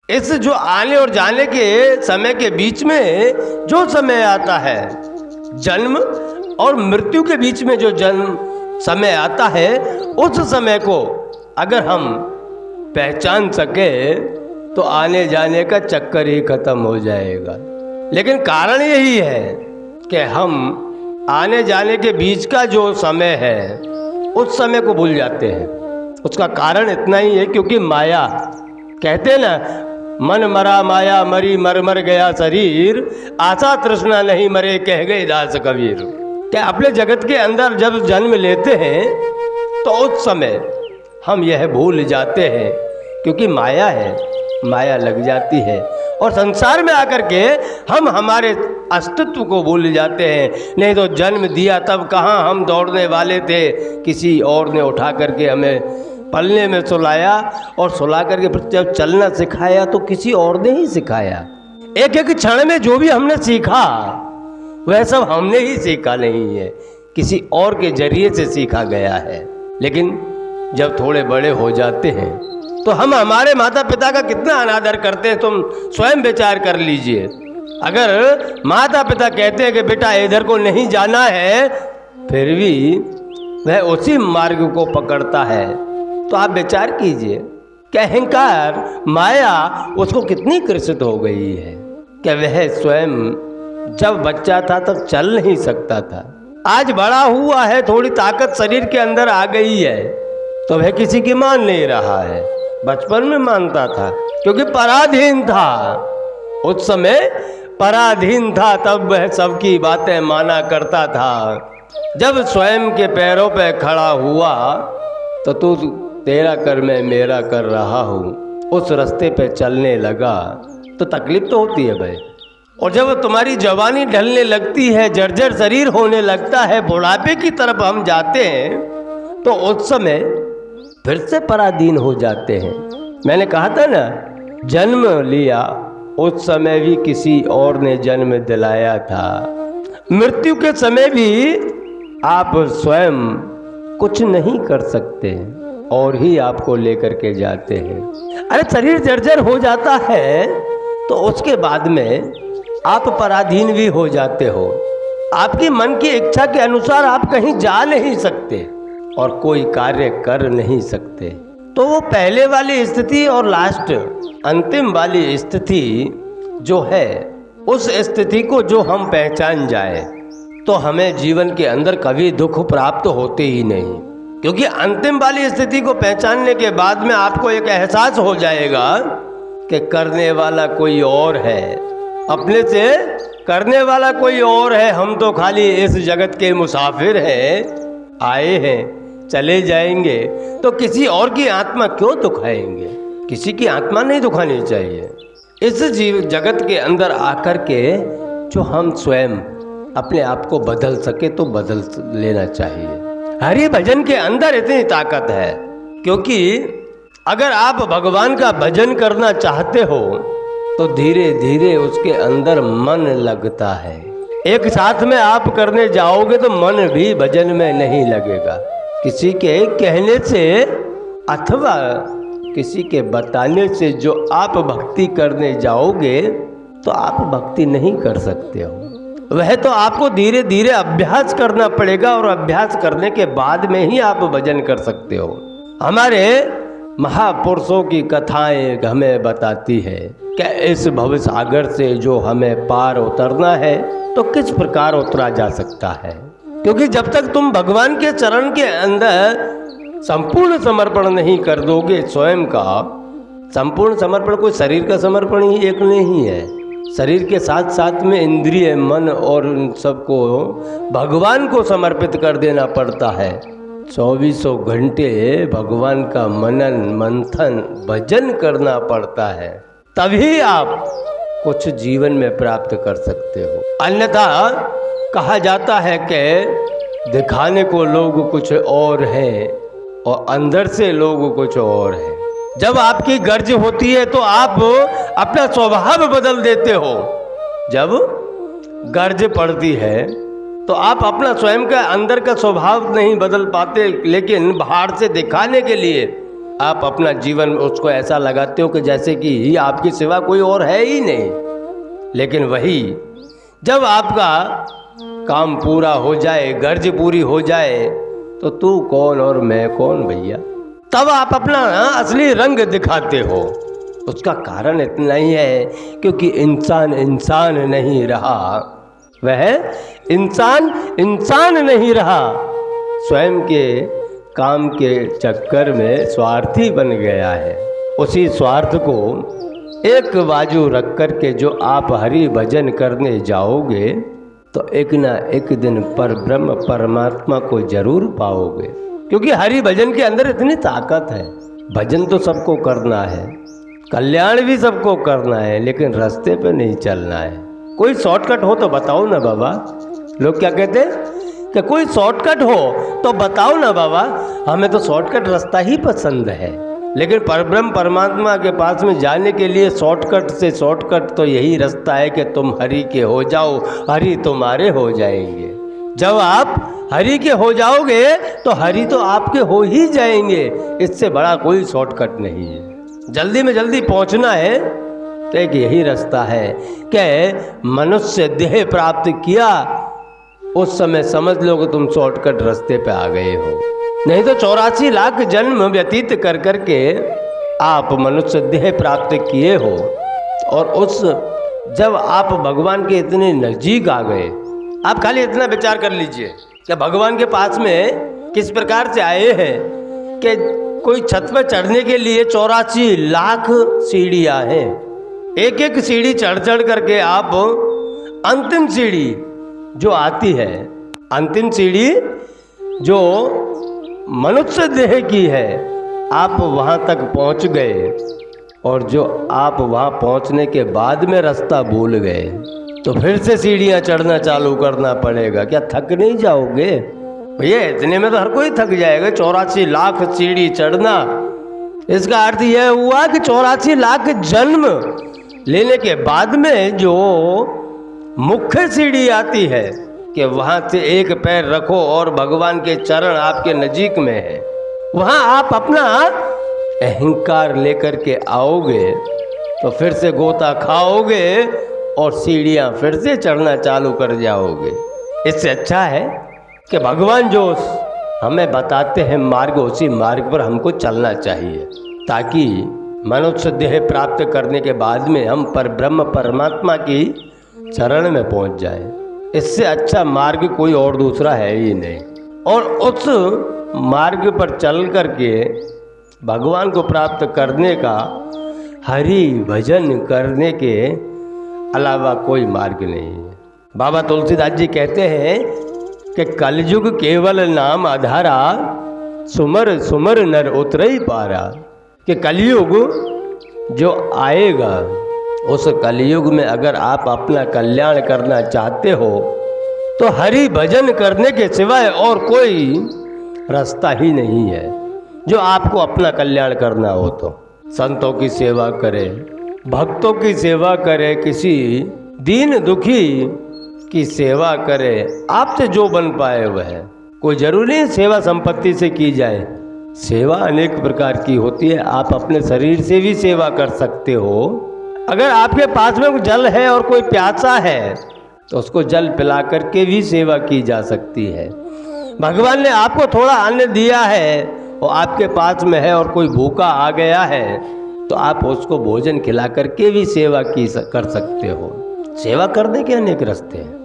इस जो आने और जाने के समय के बीच में जो समय आता है, जन्म और मृत्यु के बीच में जो जन्म समय आता है, उस समय को अगर हम पहचान सके तो आने जाने का चक्कर ही खत्म हो जाएगा। लेकिन कारण यही है कि हम आने जाने के बीच का जो समय है उस समय को भूल जाते हैं। उसका कारण इतना ही है क्योंकि माया, कहते हैं ना, मन मरा माया मरी, मर मर गया शरीर, आशा तृष्णा नहीं मरे कह गए दास कबीर। क्या अपने जगत के अंदर जब जन्म लेते हैं तो उस समय हम यह भूल जाते हैं क्योंकि माया है, माया लग जाती है और संसार में आकर के हम हमारे अस्तित्व को भूल जाते हैं। नहीं तो जन्म दिया तब कहाँ हम दौड़ने वाले थे, किसी और ने उठा करके हमें पलने में सुलाया और सुला करके फिर जब चलना सिखाया तो किसी और ने ही सिखाया। एक एक क्षण में जो भी हमने सीखा वह सब हमने ही सीखा नहीं है, किसी और के जरिए से सीखा गया है। लेकिन जब थोड़े बड़े हो जाते हैं तो हम हमारे माता पिता का कितना अनादर करते हैं, तुम स्वयं विचार कर लीजिए। अगर माता पिता कहते हैं कि बेटा इधर को नहीं जाना है, फिर भी वह उसी मार्ग को पकड़ता है, तो आप विचार कीजिए कि अहंकार माया उसको कितनी कृषित हो गई है कि वह स्वयं जब बच्चा था तब चल नहीं सकता था। आज बड़ा हुआ है, थोड़ी ताकत शरीर के अंदर आ गई है तो वह किसी की मान नहीं रहा है। बचपन में मानता था क्योंकि पराधीन था, उस समय पराधीन था, तब वह सबकी बातें माना करता था। जब स्वयं के पैरों पे खड़ा हुआ तो तू तेरा कर मैं मेरा कर रहा हूँ, उस रास्ते पे चलने लगा तो तकलीफ तो होती है भाई। और जब तुम्हारी जवानी ढलने लगती है, जर्जर शरीर होने लगता है, बुढ़ापे की तरफ हम जाते हैं तो उस समय फिर से पराधीन हो जाते हैं। मैंने कहा था ना, जन्म लिया उस समय भी किसी और ने जन्म दिलाया था, मृत्यु के समय भी आप स्वयं कुछ नहीं कर सकते और ही आपको लेकर के जाते हैं। अरे शरीर जर्जर हो जाता है तो उसके बाद में आप पराधीन भी हो जाते हो। आपकी मन की इच्छा के अनुसार आप कहीं जा नहीं सकते और कोई कार्य कर नहीं सकते। तो वो पहले वाली स्थिति और लास्ट अंतिम वाली स्थिति जो है, उस स्थिति को जो हम पहचान जाए तो हमें जीवन के अंदर कभी दुख प्राप्त होते ही नहीं। क्योंकि अंतिम वाली स्थिति को पहचानने के बाद में आपको एक एहसास हो जाएगा कि करने वाला कोई और है, अपने से करने वाला कोई और है। हम तो खाली इस जगत के मुसाफिर हैं, आए हैं चले जाएंगे, तो किसी और की आत्मा क्यों दुखाएंगे? किसी की आत्मा नहीं दुखानी चाहिए। इस जीव जगत के अंदर आकर के जो हम स्वयं अपने आप को बदल सके तो बदल लेना चाहिए। हरि भजन के अंदर इतनी ताकत है, क्योंकि अगर आप भगवान का भजन करना चाहते हो तो धीरे धीरे उसके अंदर मन लगता है। एक साथ में आप करने जाओगे तो मन भी भजन में नहीं लगेगा। किसी के कहने से अथवा किसी के बताने से जो आप भक्ति करने जाओगे तो आप भक्ति नहीं कर सकते हो। वह तो आपको धीरे धीरे अभ्यास करना पड़ेगा और अभ्यास करने के बाद में ही आप भजन कर सकते हो। हमारे महापुरुषों की कथाएं हमें बताती है कि इस भव सागर से जो हमें पार उतरना है तो किस प्रकार उतरा जा सकता है। क्योंकि जब तक तुम भगवान के चरण के अंदर संपूर्ण समर्पण नहीं कर दोगे, स्वयं का संपूर्ण समर्पण, कोई शरीर का समर्पण ही एक नहीं है, शरीर के साथ साथ में इंद्रिय, मन और उन सबको भगवान को समर्पित कर देना पड़ता है। 24 घंटे भगवान का मनन मंथन भजन करना पड़ता है, तभी आप कुछ जीवन में प्राप्त कर सकते हो। अन्यथा कहा जाता है कि दिखाने को लोग कुछ और हैं और अंदर से लोग कुछ और हैं। जब आपकी गर्ज होती है तो आप अपना स्वभाव बदल देते हो। जब गर्ज पड़ती है तो आप अपना स्वयं का अंदर का स्वभाव नहीं बदल पाते, लेकिन बाहर से दिखाने के लिए आप अपना जीवन उसको ऐसा लगाते हो कि जैसे कि आपकी सिवा कोई और है ही नहीं। लेकिन वही जब आपका काम पूरा हो जाए, गर्ज पूरी हो जाए, तो तू कौन और मैं कौन भैया, तब आप अपना असली रंग दिखाते हो। उसका कारण इतना ही है क्योंकि इंसान इंसान नहीं रहा, वह इंसान नहीं रहा, स्वयं के काम के चक्कर में स्वार्थी बन गया है। उसी स्वार्थ को एक बाजू रख कर के जो आप हरि भजन करने जाओगे तो एक ना एक दिन पर ब्रह्म परमात्मा को जरूर पाओगे, क्योंकि हरि भजन के अंदर इतनी ताकत है। भजन तो सबको करना है, कल्याण भी सबको करना है, लेकिन रास्ते पे नहीं चलना है। कोई शॉर्टकट हो तो बताओ ना बाबा। लोग क्या कहते हैं कि कोई शॉर्टकट हो तो बताओ ना बाबा, हमें तो शॉर्टकट रास्ता ही पसंद है। लेकिन परब्रह्म परमात्मा के पास में जाने के लिए शॉर्टकट से शॉर्टकट तो यही रास्ता है कि तुम हरि के हो जाओ, हरि तुम्हारे हो जाएंगे। जब आप हरि के हो जाओगे तो हरि तो आपके हो ही जाएंगे। इससे बड़ा कोई शॉर्टकट नहीं है। जल्दी में जल्दी पहुंचना है तो एक यही रास्ता है कि मनुष्य देह प्राप्त किया, उस समय समझ लो कि तुम शॉर्टकट रास्ते पे आ गए हो। नहीं तो 84 लाख जन्म व्यतीत कर करके आप मनुष्य देह प्राप्त किए हो, और उस जब आप भगवान के इतने नज़दीक आ गए, आप खाली इतना विचार कर लीजिए कि भगवान के पास में किस प्रकार से आए हैं कि कोई छत पर चढ़ने के लिए 84 लाख सीढ़ियाँ हैं। एक एक सीढ़ी चढ़ चढ़ करके आप अंतिम सीढ़ी जो आती है, अंतिम सीढ़ी जो मनुष्य देह की है, आप वहाँ तक पहुँच गए, और जो आप वहाँ पहुँचने के बाद में रास्ता भूल गए तो फिर से सीढ़ियाँ चढ़ना चालू करना पड़ेगा। क्या थक नहीं जाओगे भैया? इतने में तो हर कोई थक जाएगा। 84 लाख सीढ़ी चढ़ना, इसका अर्थ यह हुआ कि 84 लाख जन्म लेने के बाद में जो मुख्य सीढ़ी आती है कि वहाँ से एक पैर रखो और भगवान के चरण आपके नजीक में है, वहाँ आप अपना अहंकार लेकर के आओगे तो फिर से गोता खाओगे और सीढ़ियाँ फिर से चढ़ना चालू कर जाओगे। इससे अच्छा है कि भगवान जो हमें बताते हैं मार्ग, उसी मार्ग पर हमको चलना चाहिए, ताकि मनुष्य देह प्राप्त करने के बाद में हम परब्रह्म परमात्मा की चरण में पहुँच जाएं। इससे अच्छा मार्ग कोई और दूसरा है ही नहीं। और उस मार्ग पर चल करके भगवान को प्राप्त करने का, हरि भजन करने के अलावा कोई मार्ग नहीं है। बाबा तुलसीदास जी कहते हैं कि कलयुग केवल नाम आधारा, सुमर सुमर नर उतरई पारा। कि कलयुग जो आएगा, उस कलयुग में अगर आप अपना कल्याण करना चाहते हो तो हरि भजन करने के सिवाय और कोई रास्ता ही नहीं है। जो आपको अपना कल्याण करना हो तो संतों की सेवा करे, भक्तों की सेवा करे, किसी दीन दुखी की सेवा करे, आपसे जो बन पाए वह। कोई जरूरी नहीं सेवा संपत्ति से की जाए, सेवा अनेक प्रकार की होती है। आप अपने शरीर से भी सेवा कर सकते हो। अगर आपके पास में जल है और कोई प्यासा है तो उसको जल पिला करके भी सेवा की जा सकती है। भगवान ने आपको थोड़ा अन्न दिया है और आपके पास में है और कोई भूखा आ गया है तो आप उसको भोजन खिला करके भी सेवा कर सकते हो। सेवा करने के अनेक रास्ते हैं।